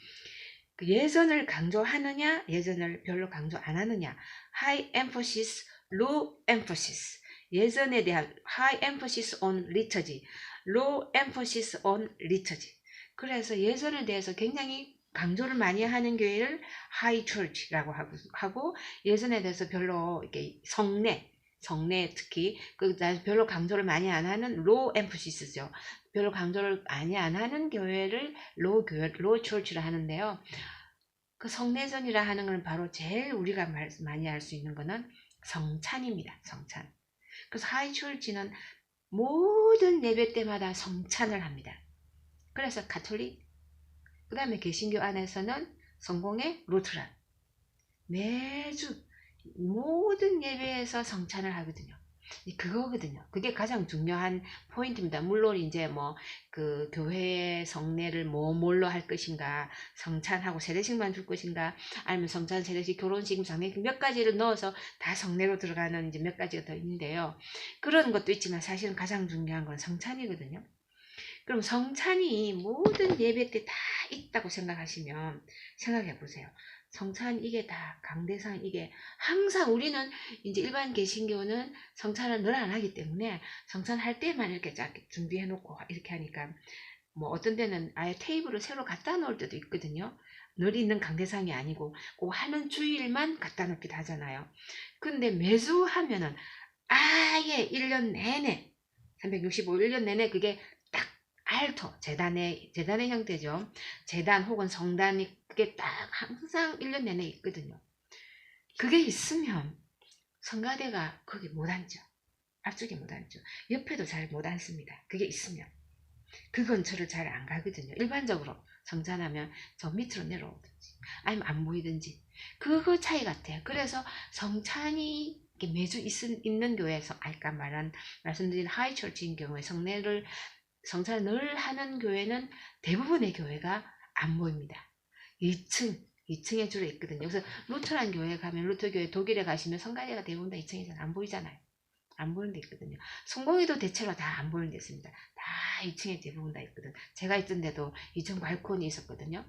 그 예전을 강조하느냐, 예전을 별로 강조 안 하느냐. High emphasis, low emphasis. 예전에 대한 high emphasis on liturgy, low emphasis on liturgy. 그래서 예전에 대해서 굉장히 강조를 많이 하는 교회를 high church라고 하고 예전에 대해서 별로 이렇게 성례 특히 별로 강조를 많이 안 하는 low emphasis 죠. 별로 강조를 많이 안 하는 교회를 low church라 하는데요. 그 성례전이라 하는 건 바로 제일 우리가 많이 알 수 있는 거는 성찬입니다. 성찬. 그래서 하이 철치는 모든 예배 때마다 성찬을 합니다. 그래서 가톨릭, 그 다음에 개신교 안에서는 성공회, 루트란 매주 모든 예배에서 성찬을 하거든요. 그거거든요. 그게 가장 중요한 포인트입니다. 물론 이제 뭐 그 교회의 성례를 뭘로 할 것인가, 성찬하고 세례식만 줄 것인가, 아니면 성찬, 세례식, 결혼식, 장례식 몇 가지를 넣어서 다 성례로 들어가는 이제 몇 가지가 더 있는데요. 그런 것도 있지만 사실은 가장 중요한 건 성찬이거든요. 그럼 성찬이 모든 예배 때 다 있다고 생각하시면 생각해 보세요. 성찬 이게 다 강대상, 이게 항상 우리는 이제 일반 개신교는 성찬을 늘 안 하기 때문에 성찬 할 때만 이렇게 쫙 준비해 놓고 이렇게 하니까 뭐 어떤 데는 아예 테이블을 새로 갖다 놓을 때도 있거든요. 늘 있는 강대상이 아니고 꼭 하는 주일만 갖다 놓기도 하잖아요. 근데 매주 하면은 아예 1년 내내 365일 1년 내내 그게 딱 알토, 재단의 형태죠. 재단 혹은 성단이 그게 딱 항상 1년 내내 있거든요. 그게 있으면 성가대가 거기 못 앉죠. 앞쪽에 못 앉죠. 옆에도 잘 못 앉습니다. 그게 있으면. 그 근처를 잘 안 가거든요. 일반적으로 성찬하면 저 밑으로 내려오든지 아니면 안 보이든지 그거 차이 같아요. 그래서 성찬이 매주 있는 교회에서 아까 말씀드린 하이처치인 경우에 성찬을 늘 하는 교회는 대부분의 교회가 안 보입니다. 2층에 주로 있거든요. 그래서 루터란 교회에 가면 루터 교회 독일에 가시면 성가대가 대부분 다 2층에서 안 보이잖아요. 안 보이는 데 있거든요. 성공회도 대체로 다 안 보이는 데 있습니다. 다 2층에 대부분 다 있거든. 제가 있던 데도 2층 발코니 있었거든요.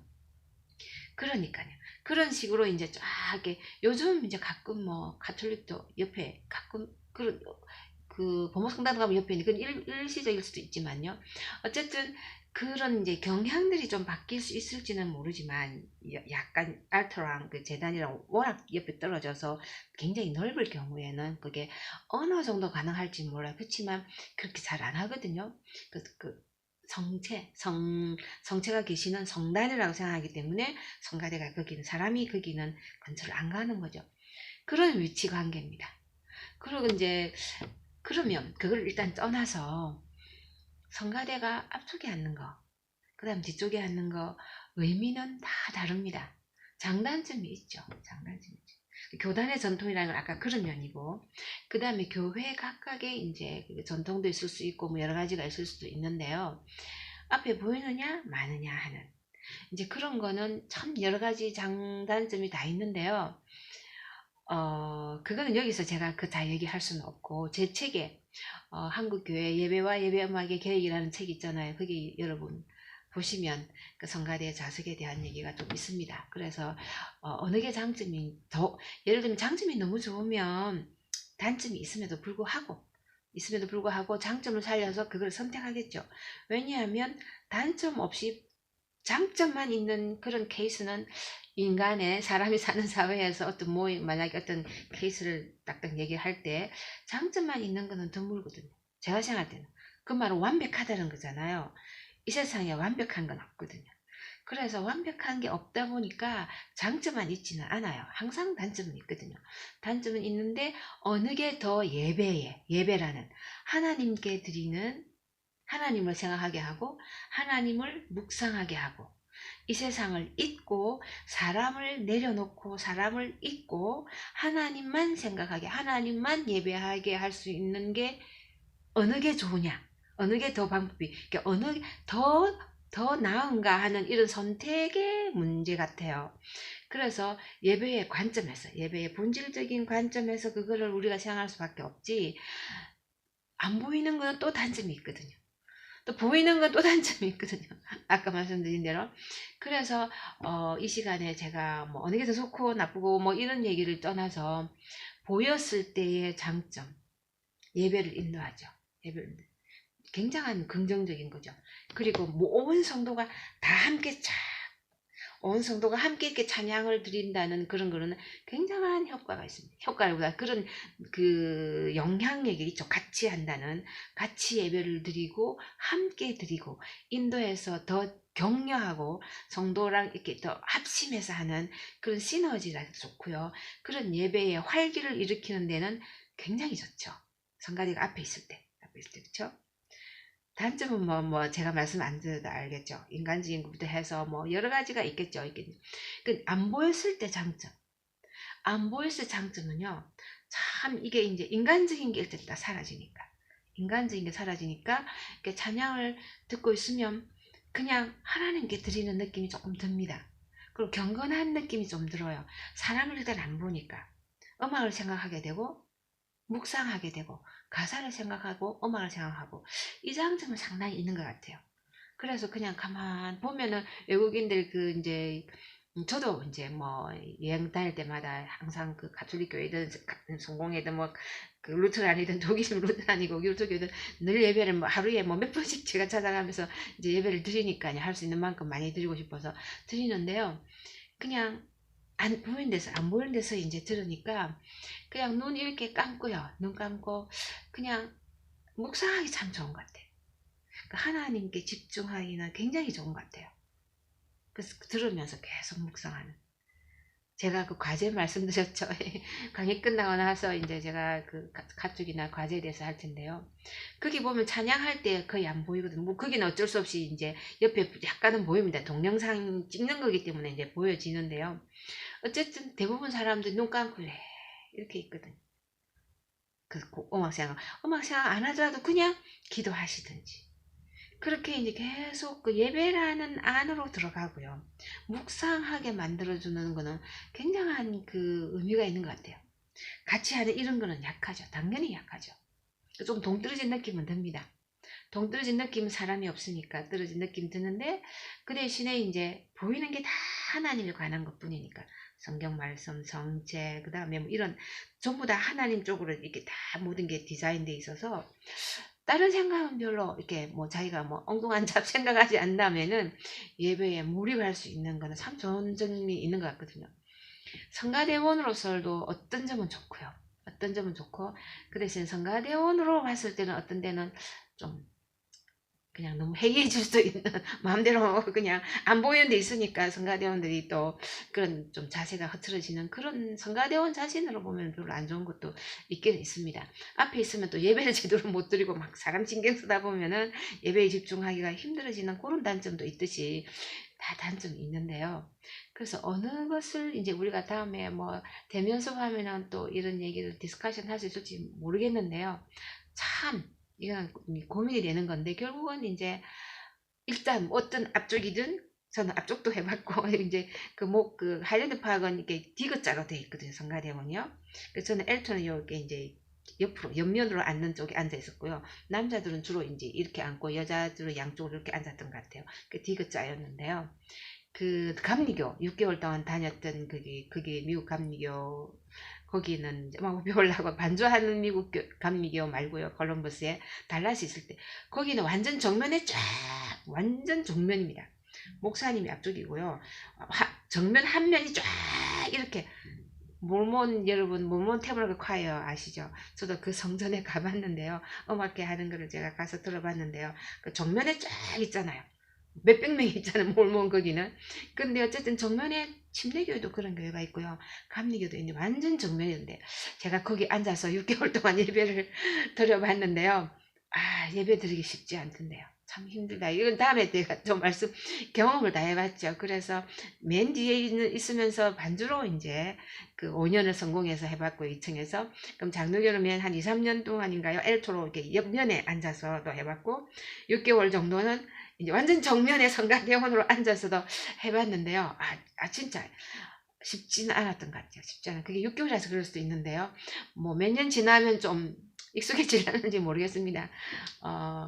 그러니까요. 그런 식으로 이제 쫙 이렇게 요즘 이제 가끔 뭐 가톨릭도 옆에 가끔 그 보모성당 가면 옆에 있는 그건 일시적일 수도 있지만요. 어쨌든 그런 이제 경향들이 좀 바뀔 수 있을지는 모르지만 약간 알터랑 그 재단이랑 워낙 옆에 떨어져서 굉장히 넓을 경우에는 그게 어느 정도 가능할지 몰라요. 그렇지만 그렇게 잘 안 하거든요. 성체가 계시는 성단이라고 생각하기 때문에 성가대가 거기는 사람이 거기는 근처를 안 가는 거죠. 그런 위치 관계입니다. 그리고 이제 그러면 그걸 일단 떠나서 성가대가 앞쪽에 앉는 거, 그 다음 뒤쪽에 앉는 거 의미는 다 다릅니다. 장단점이 있죠. 장단점이 있죠. 교단의 전통이라는 건 아까 그런 면이고, 그 다음에 교회 각각의 이제 전통도 있을 수 있고 뭐 여러 가지가 있을 수도 있는데요. 앞에 보이느냐 마느냐 하는 이제 그런 거는 참 여러 가지 장단점이 다 있는데요. 그거는 여기서 제가 그 다 얘기할 수는 없고, 제 책에, 한국교회 예배와 예배음악의 계획이라는 책이 있잖아요. 거기 여러분 보시면 그 성가대 좌석에 대한 얘기가 좀 있습니다. 그래서, 어느 게 장점이 예를 들면 장점이 너무 좋으면 단점이 있음에도 불구하고 장점을 살려서 그걸 선택하겠죠. 왜냐하면 단점 없이 장점만 있는 그런 케이스는 사람이 사는 사회에서 어떤 만약에 어떤 케이스를 딱딱 얘기할 때 장점만 있는 거는 드물거든요. 제가 생각할 때는. 그 말은 완벽하다는 거잖아요. 이 세상에 완벽한 건 없거든요. 그래서 완벽한 게 없다 보니까 장점만 있지는 않아요. 항상 단점은 있거든요. 단점은 있는데 어느 게 더 예배라는 하나님께 드리는 하나님을 생각하게 하고 하나님을 묵상하게 하고 이 세상을 잊고 사람을 내려놓고 사람을 잊고 하나님만 생각하게 하나님만 예배하게 할 수 있는 게 어느 게 좋으냐 어느 게 더 방법이 그러니까 어느 게 더 나은가 하는 이런 선택의 문제 같아요. 그래서 예배의 본질적인 관점에서 그거를 우리가 생각할 수밖에 없지 안 보이는 거는 또 단점이 있거든요. 또 보이는 건 또 단점이 있거든요. 아까 말씀드린 대로. 그래서 이 시간에 제가 뭐 어느 게 더 좋고 나쁘고 뭐 이런 얘기를 떠나서 보였을 때의 장점, 예배를 인도하죠. 굉장한 긍정적인 거죠. 그리고 온 성도가 다 함께 온 성도가 함께 이렇게 찬양을 드린다는 그런 거는 굉장한 효과가 있습니다. 효과보다 그런 그 영향력이 있죠. 같이 예배를 드리고 함께 드리고 인도에서 더 격려하고 성도랑 이렇게 더 합심해서 하는 그런 시너지가 좋고요. 그런 예배의 활기를 일으키는 데는 굉장히 좋죠. 성가대가 앞에 있을 때 그렇죠? 단점은 제가 말씀 안 드려도 알겠죠. 인간적인 것부터 해서 여러 가지가 있겠죠. 안 보였을 때 장점. 안 보였을 장점은요. 참 이게 이제 인간적인 게 일단 다 사라지니까. 이렇게 찬양을 듣고 있으면 그냥 하나님께 드리는 느낌이 조금 듭니다. 그리고 경건한 느낌이 좀 들어요. 사람을 일단 안 보니까. 음악을 생각하게 되고 묵상하게 되고 가사를 생각하고 음악을 생각하고 이 장점은 상당히 있는 것 같아요. 그래서 그냥 가만 보면은 외국인들 저도 이제 여행 다닐 때마다 항상 그 가톨릭 교회든 성공회든 그 루터란이든 독일 루터란이고 유로교든 늘 예배를 하루에 몇 번씩 제가 찾아가면서 이제 예배를 드리니까요. 할 수 있는 만큼 많이 드리고 싶어서 드리는데요. 그냥 안 보이는 데서 이제 들으니까 그냥 눈 이렇게 감고요. 눈 감고 그냥 묵상하기 참 좋은 것 같아요. 그 하나님께 집중하기는 굉장히 좋은 것 같아요. 그래서 들으면서 계속 묵상하는. 제가 그 과제 말씀드렸죠. 강의 끝나고 나서 이제 제가 그 가축이나 과제에 대해서 할 텐데요. 거기 보면 찬양할 때 거의 안 보이거든요. 뭐 거기는 어쩔 수 없이 이제 옆에 약간은 보입니다. 동영상 찍는 거기 때문에 이제 보여지는데요. 어쨌든 대부분 사람들이 눈 감고 이렇게 있거든요. 그 음악 생각 안 하더라도 그냥 기도하시든지. 그렇게 이제 계속 그 예배라는 안으로 들어가고요. 묵상하게 만들어주는 거는 굉장한 그 의미가 있는 것 같아요. 같이 하는 이런 거는 약하죠. 당연히 약하죠. 좀 동떨어진 느낌은 듭니다. 동떨어진 느낌은 사람이 없으니까 떨어진 느낌 드는데 그 대신에 이제 보이는 게 다 하나님에 관한 것 뿐이니까 성경 말씀, 정체, 그 다음에 뭐 이런 전부 다 하나님 쪽으로 이렇게 다 모든 게 디자인돼 있어서 다른 생각은 별로 이렇게 뭐 자기가 뭐 엉뚱한 잡생각하지 않다면은 예배에 몰입할 수 있는 거는 참 좋은 점이 있는 것 같거든요. 성가대원으로서도 어떤 점은 좋고요. 어떤 점은 좋고 그 대신 성가대원으로 봤을 때는 어떤 데는 좀 그냥 너무 해이해질 수도 있는 마음대로 그냥 안 보이는 데 있으니까 성가대원들이 또 그런 좀 자세가 흐트러지는 그런 성가대원 자신으로 보면 별로 안 좋은 것도 있긴 있습니다. 앞에 있으면 또 예배를 제대로 못 드리고 막 사람 신경 쓰다 보면은 예배에 집중하기가 힘들어지는 그런 단점도 있듯이 다 단점이 있는데요. 그래서 어느 것을 이제 우리가 다음에 뭐 대면서 하면은 또 이런 얘기를 디스커션 할 수 있을지 모르겠는데요. 참 이건 고민이 되는 건데 결국은 이제 일단 어떤 앞쪽이든 저는 앞쪽도 해봤고 이제 그 하이랜드 파악은 이렇게 디귿자로 되어 있거든요. 성가대원이요. 그래서 저는 엘토는 이렇게 이제 옆으로 옆면으로 앉는 쪽에 앉아 있었고요. 남자들은 주로 이제 이렇게 앉고 여자들은 양쪽으로 이렇게 앉았던 것 같아요. 그 디귿자였는데요. 그 감리교 6개월 동안 다녔던 그게 미국 감리교 거기는 이제 막 배우려고 반주하는 미국 감리교 말고요. 콜럼버스에 달라스 있을 때 거기는 완전 정면에 쫙 완전 정면입니다. 목사님이 앞쪽이고요. 정면 한 면이 쫙 이렇게 몰몬 여러분 몰몬 테블 콰이어 아시죠? 저도 그 성전에 가봤는데요. 음악회 하는 거를 제가 가서 들어봤는데요. 그 정면에 쫙 있잖아요. 몇백 명이 있잖아요. 몰몬 거기는. 근데 어쨌든 정면에 침례교회도 그런 교회가 있고요. 감리교도 있는데 완전 정면인데 제가 거기 앉아서 6개월 동안 예배를 드려봤는데요. 아 예배 드리기 쉽지 않던데요. 참 힘들다. 이건 다음에 내가 좀 경험을 다 해봤죠. 그래서 맨 뒤에 있으면서 반주로 이제 그 5년을 성공해서 해봤고 2층에서 그럼 장로교는 한 2, 3년 동안인가요? 엘토로 이렇게 옆면에 앉아서도 해봤고 6개월 정도는 이제 완전 정면에 성가대원으로 앉아서도 해봤는데요. 진짜 쉽지는 않았던 것 같아요. 쉽지 않아. 그게 6개월이라서 그럴 수도 있는데요. 뭐 몇 년 지나면 좀 익숙해지려는지 모르겠습니다.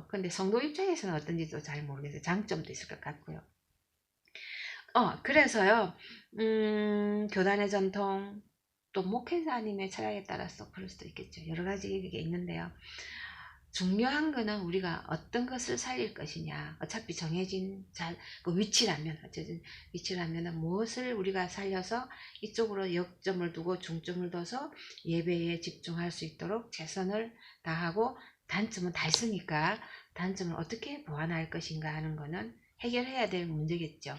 근데 성도 입장에서는 어떤지도 잘 모르겠어요. 장점도 있을 것 같고요. 그래서요, 교단의 전통, 또 목회자님의 철학에 따라서 그럴 수도 있겠죠. 여러 가지 얘기가 있는데요. 중요한 거는 우리가 어떤 것을 살릴 것이냐. 어차피 정해진 그 위치라면, 어쨌든 위치라면 무엇을 우리가 살려서 이쪽으로 역점을 두고 중점을 둬서 예배에 집중할 수 있도록 최선을 다하고 단점은 다 있으니까 단점을 어떻게 보완할 것인가 하는 거는 해결해야 될 문제겠죠.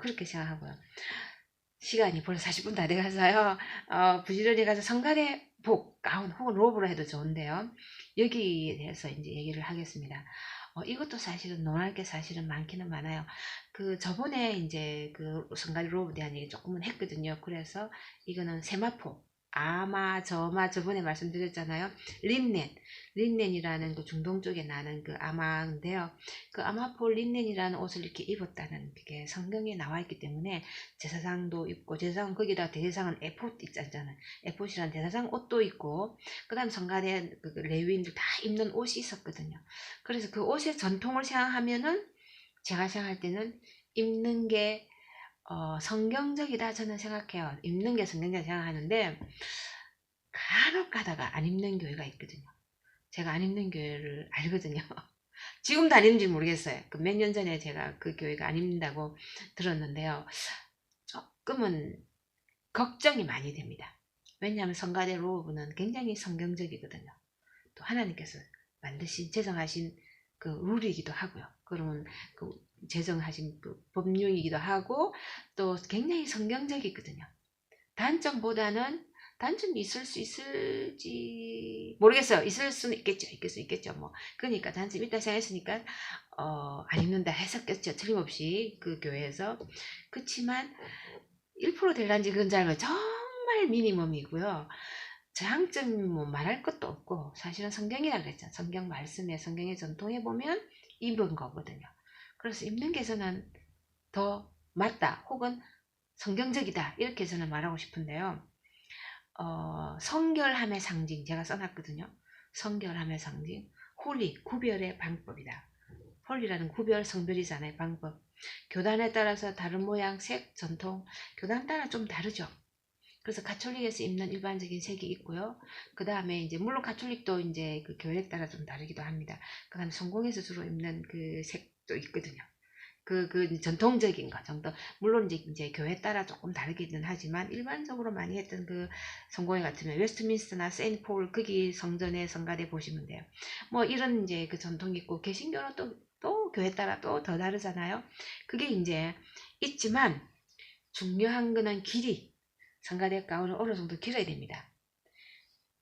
그렇게 생각하고요. 시간이 벌써 40분 다 돼가서요. 부지런히 가서 성가대 복, 가운 혹은 로브로 해도 좋은데요. 여기에 대해서 이제 얘기를 하겠습니다. 이것도 사실은 논할 게 사실은 많기는 많아요. 그 저번에 이제 그 성가대 로브에 대한 얘기 조금은 했거든요. 그래서 이거는 세마포, 저번에 말씀드렸잖아요. 린넨이라는 그 중동 쪽에 나는 그 아마인데요. 그 아마포 린넨이라는 옷을 이렇게 입었다는 그게 성경에 나와 있기 때문에 제사장도 입고 제사장 거기다 대제사장은 에폿 있잖아요. 에폿이라는 대사장 옷도 있고 그다음 성가대 그 레위인들 다 입는 옷이 있었거든요. 그래서 그 옷의 전통을 생각하면은 제가 생각할 때는 입는 게 성경적이다 저는 생각해요. 입는 게 성경적이다 생각하는데 간혹 가다가 안 입는 교회가 있거든요. 제가 안 입는 교회를 알거든요. 지금도 안 입는지 모르겠어요. 그 몇 년 전에 제가 그 교회가 안 입는다고 들었는데요. 조금은 걱정이 많이 됩니다. 왜냐하면 성가대 로브는 굉장히 성경적이거든요. 또 하나님께서 만드신 제정하신 그 룰이기도 하고요. 그러면 그 제정하신 그 법률이기도 하고 또 굉장히 성경적이거든요. 단점보다는 단점이 있을 수 있을지 모르겠어요. 있을 수는 있겠죠. 있을 수 있겠죠. 뭐 그러니까 단점이 있다 생각했으니까 안 입는다 했었겠죠. 틀림없이 그 교회에서. 그렇지만 1% 될란지 그건 잘 정말 미니멈이고요. 장점이 뭐 말할 것도 없고 사실은 성경이라 그랬죠. 성경 말씀에 성경의 전통에 보면 입은 거거든요. 그래서 입는 게 저는 더 맞다 혹은 성경적이다 이렇게 저는 말하고 싶은데요. 성결함의 상징 제가 써놨거든요. 성결함의 상징 홀리 구별의 방법이다. 홀리라는 구별 성별이잖아요. 방법. 교단에 따라서 다른 모양 색 전통 교단 따라 좀 다르죠. 그래서 가톨릭에서 입는 일반적인 색이 있고요. 그 다음에 이제 물론 가톨릭도 이제 그 교회에 따라 좀 다르기도 합니다. 그 다음에 성공에서 주로 입는 그 색도 있거든요. 그 전통적인 거 정도. 물론 이제 교회 따라 조금 다르기는 하지만 일반적으로 많이 했던 그 성공회 같으면 웨스트민스터나 세인트폴 거기 성전의 성가대 보시면 돼요. 뭐 이런 이제 그 전통이 있고 개신교는 또 교회 따라 또 더 다르잖아요. 그게 이제 있지만 중요한 거는 길이. 성가대 가운은 어느 정도 길어야 됩니다.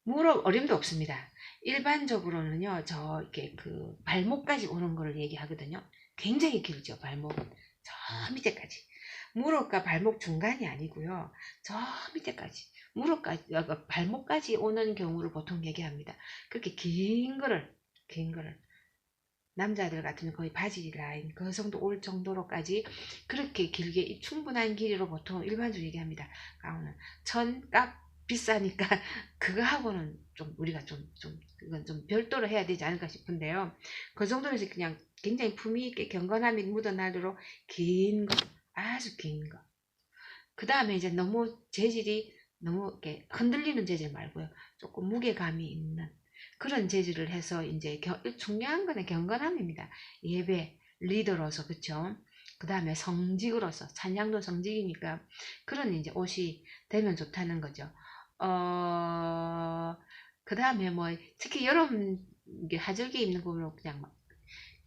무릎 어림도 없습니다. 일반적으로는요, 이렇게 그 발목까지 오는 거를 얘기하거든요. 굉장히 길죠, 발목은. 저 밑에까지. 무릎과 발목 중간이 아니고요. 저 밑에까지. 발목까지 오는 경우를 보통 얘기합니다. 그렇게 긴 거를. 남자들 같으면 거의 바지 라인 그 정도 올 정도로까지 그렇게 길게 충분한 길이로 보통 일반적으로 얘기합니다. 가운은 천값 비싸니까 그거하고는 좀 우리가 그건 좀 별도로 해야 되지 않을까 싶은데요. 그 정도에서 그냥 굉장히 품위 있게 경건함이 묻어나도록 긴 거, 아주 긴 거. 그 다음에 이제 너무 재질이 너무 이렇게 흔들리는 재질 말고요. 조금 무게감이 있는 그런 재질을 해서 이제 중요한 거는 경건함입니다. 예배 리더로서 그쵸? 그 다음에 성직으로서 찬양도 성직이니까 그런 이제 옷이 되면 좋다는 거죠. 그 다음에 뭐 특히 여름 하절기 입는 거로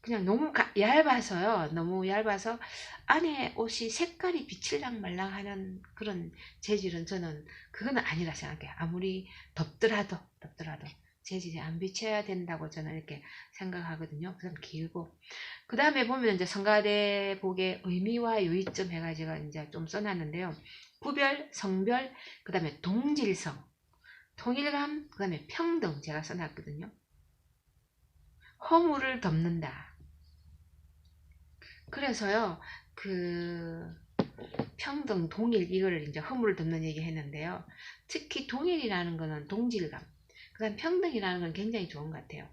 그냥 너무 얇아서요. 너무 얇아서 안에 옷이 색깔이 비칠랑 말랑하는 그런 재질은 저는 그건 아니라 생각해요. 아무리 덥더라도 재질이 안 비쳐야 된다고 저는 이렇게 생각하거든요. 그럼 길고 그 다음에 보면 이제 성가대복의 의미와 요의점 해가지고 이제 좀 써놨는데요. 구별, 성별, 그 다음에 동질성, 통일감, 그 다음에 평등 제가 써놨거든요. 허물을 덮는다. 그래서요, 그 평등, 동일 이거를 이제 허물을 덮는 얘기 했는데요. 특히 동일이라는 거는 동질감, 그 다음 평등이라는 건 굉장히 좋은 것 같아요.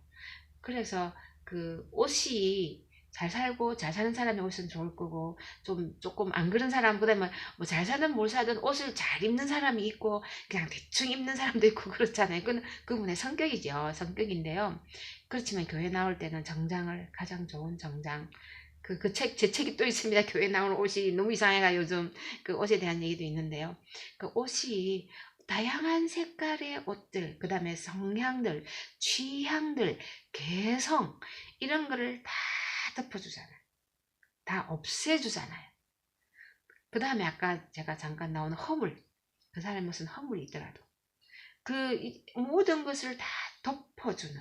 그래서 그 옷이 잘 살고 잘 사는 사람의 옷은 좋을 거고 조금 안 그런 사람 그다음에 뭐 잘 사든 뭘 사든 옷을 잘 입는 사람이 있고 그냥 대충 입는 사람도 있고 그렇잖아요. 그분의 성격이죠. 성격인데요. 그렇지만 교회 나올 때는 정장을 가장 좋은 정장 제 책이 또 있습니다. 교회 나오는 옷이 너무 이상해가 요즘 그 옷에 대한 얘기도 있는데요. 그 옷이 다양한 색깔의 옷들, 그 다음에 성향들, 취향들, 개성 이런 거를 다 덮어주잖아요. 다 없애주잖아요. 그 다음에 아까 제가 잠깐 나오는 허물, 그 사람이 무슨 허물이 있더라도 모든 것을 다 덮어주는.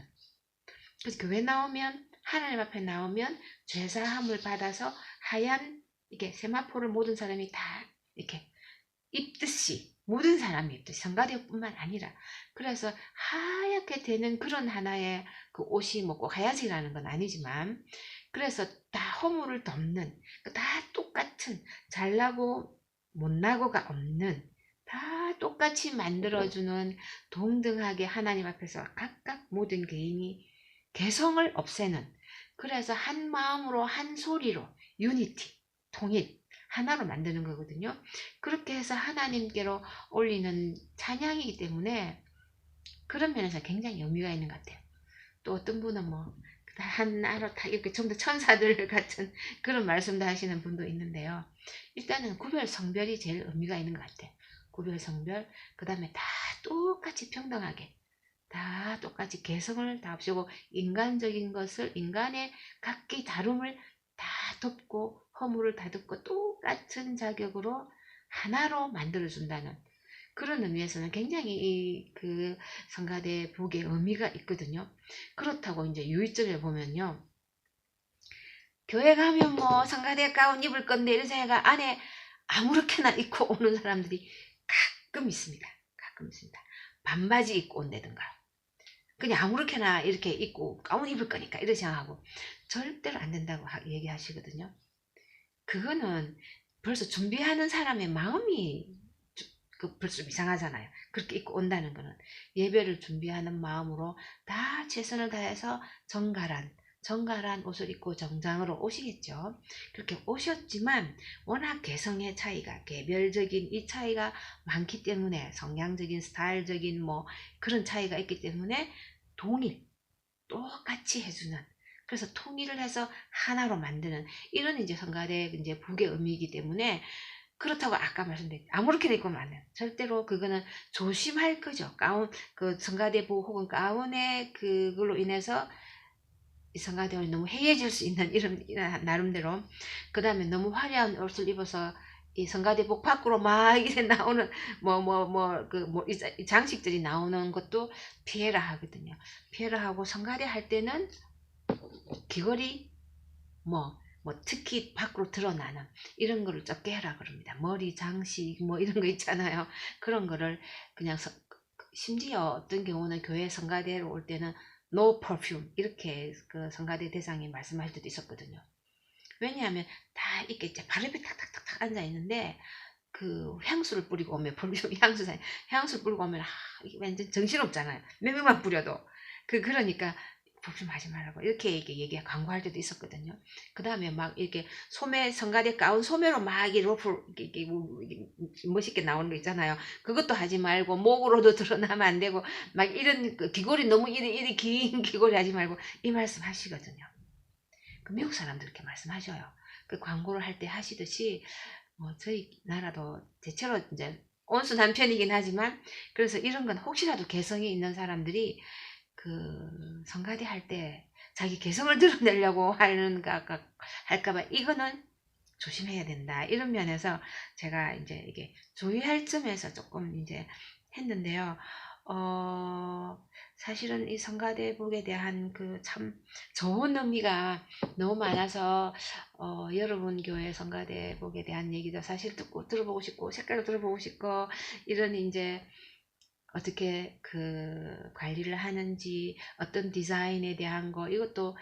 그래서 교회 나오면 하나님 앞에 나오면 죄사함을 받아서 하얀 이게 세마포를 모든 사람이 다 이렇게 입듯이 모든 사람이 입듯이 성가대뿐만 아니라 그래서 하얗게 되는 그런 하나의 그 옷이 뭐 꼭 하얀색이라는 건 아니지만 그래서 다 허물을 덮는 다 똑같은 잘나고 못나고가 없는 다 똑같이 만들어주는 동등하게 하나님 앞에서 각각 모든 개인이 개성을 없애는 그래서 한 마음으로 한 소리로 유니티 통일 하나로 만드는 거거든요. 그렇게 해서 하나님께로 올리는 찬양이기 때문에 그런 면에서 굉장히 의미가 있는 것 같아요. 또 어떤 분은 뭐 하나로 다 이렇게 전부 천사들 같은 그런 말씀도 하시는 분도 있는데요. 일단은 구별 성별이 제일 의미가 있는 것 같아요. 구별 성별 그 다음에 다 똑같이 평등하게 다 똑같이 개성을 다 없애고 인간적인 것을 인간의 각기 다름을 다 덮고 허물을 다 덮고 똑같은 자격으로 하나로 만들어준다는 그런 의미에서는 굉장히 그 성가대 복의 의미가 있거든요. 그렇다고 이제 유의점에 보면요. 교회 가면 뭐 성가대 가운 입을 건데 이런 생각 안에 아무렇게나 입고 오는 사람들이 가끔 있습니다. 가끔 있습니다. 반바지 입고 온다든가 그냥 아무렇게나 이렇게 입고 가운 입을 거니까 이렇게 생각하고 절대로 안 된다고 얘기하시거든요. 그거는 벌써 준비하는 사람의 마음이 벌써 이상하잖아요. 그렇게 입고 온다는 거는 예배를 준비하는 마음으로 다 최선을 다해서 정갈한 옷을 입고 정장으로 오시겠죠. 그렇게 오셨지만 워낙 개성의 차이가 개별적인 이 차이가 많기 때문에 성향적인 스타일적인 뭐 그런 차이가 있기 때문에 똑같이 해주는 그래서 통일을 해서 하나로 만드는 이런 이제 성가대 이제 북의 의미이기 때문에 그렇다고 아까 말씀드린 아무렇게나 입고 오면 안 돼요. 절대로 그거는 조심할 거죠. 가운 그 성가대복 혹은 가운의 그걸로 인해서 이 성가대원이 너무 해해질 수 있는 이런 나름대로 그 다음에 너무 화려한 옷을 입어서 이 성가대복 밖으로 막 이제 나오는 이 장식들이 나오는 것도 피해라 하거든요. 피해라 하고 성가대 할 때는 귀걸이 특히 밖으로 드러나는 이런 거를 적게 해라 그럽니다. 머리 장식 뭐 이런 거 있잖아요. 그런 거를 그냥 심지어 어떤 경우는 교회 성가대로 올 때는 no perfume 이렇게 그 성가대 대상이 말씀할 때도 있었거든요. 왜냐하면 다 이렇게 바로 옆에 탁탁탁탁 앉아 있는데 그 향수를 뿌리고 오면 perfume 향수를 뿌리고 오면 이게 완전 정신없잖아요. 몇 명만 뿌려도 그러니까 복심하지 말라고 이렇게 광고할 때도 있었거든요. 그 다음에 막 이렇게 소매 성가대 가운 소매로 막 이렇게 로프 이렇게 멋있게 나오는 거 있잖아요. 그것도 하지 말고 목으로도 드러나면 안 되고 막 이런 귀걸이 너무 이리 긴 귀걸이 하지 말고 이 말씀 하시거든요. 그 미국 사람들 이렇게 말씀하셔요. 그 광고를 할 때 하시듯이 저희 나라도 대체로 이제 온순한 편이긴 하지만 그래서 이런 건 혹시라도 개성이 있는 사람들이 그 성가대 할 때 자기 개성을 드러내려고 할까봐 이거는 조심해야 된다. 이런 면에서 제가 이제 이게 주의할 점에서 조금 이제 했는데요. 사실은 이 성가대복에 대한 그 참 좋은 의미가 너무 많아서 여러분 교회 성가대복에 대한 얘기도 사실 들어보고 싶고 색깔도 들어보고 싶고 이런 이제 어떻게 그 관리를 하는지 어떤 디자인에 대한 거 이것도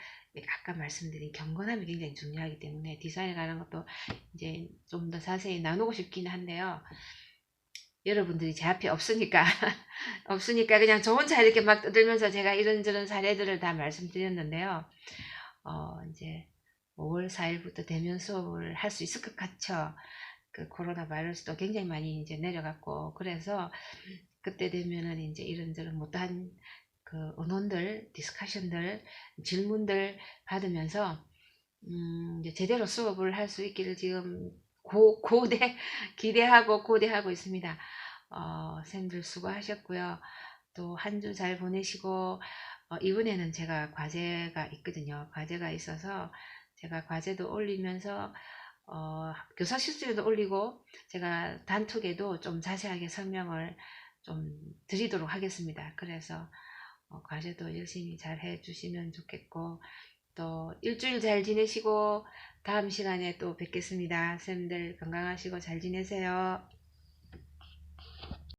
아까 말씀드린 경건함이 굉장히 중요하기 때문에 디자인에 관한 것도 이제 좀 더 자세히 나누고 싶긴 한데요. 여러분들이 제 앞에 없으니까 없으니까 그냥 저 혼자 이렇게 막 떠들면서 제가 이런저런 사례들을 다 말씀드렸는데요. 이제 5월 4일부터 대면 수업을 할 수 있을 것 같죠. 그 코로나 바이러스도 굉장히 많이 이제 내려갔고 그래서 그때 되면은 이제 이런저런 못한 그 언론들, 디스커션들, 질문들 받으면서 이제 제대로 수업을 할 수 있기를 지금 기대하고 고대하고 있습니다. 쌤들 수고하셨고요. 또 한 주 잘 보내시고 이번에는 제가 과제가 있거든요. 과제가 있어서 제가 과제도 올리면서 교사 실습에도 올리고 제가 단톡에도 좀 자세하게 설명을 좀 드리도록 하겠습니다. 그래서 과제도 열심히 잘 해주시면 좋겠고 또 일주일 잘 지내시고 다음 시간에 또 뵙겠습니다. 쌤들 건강하시고 잘 지내세요.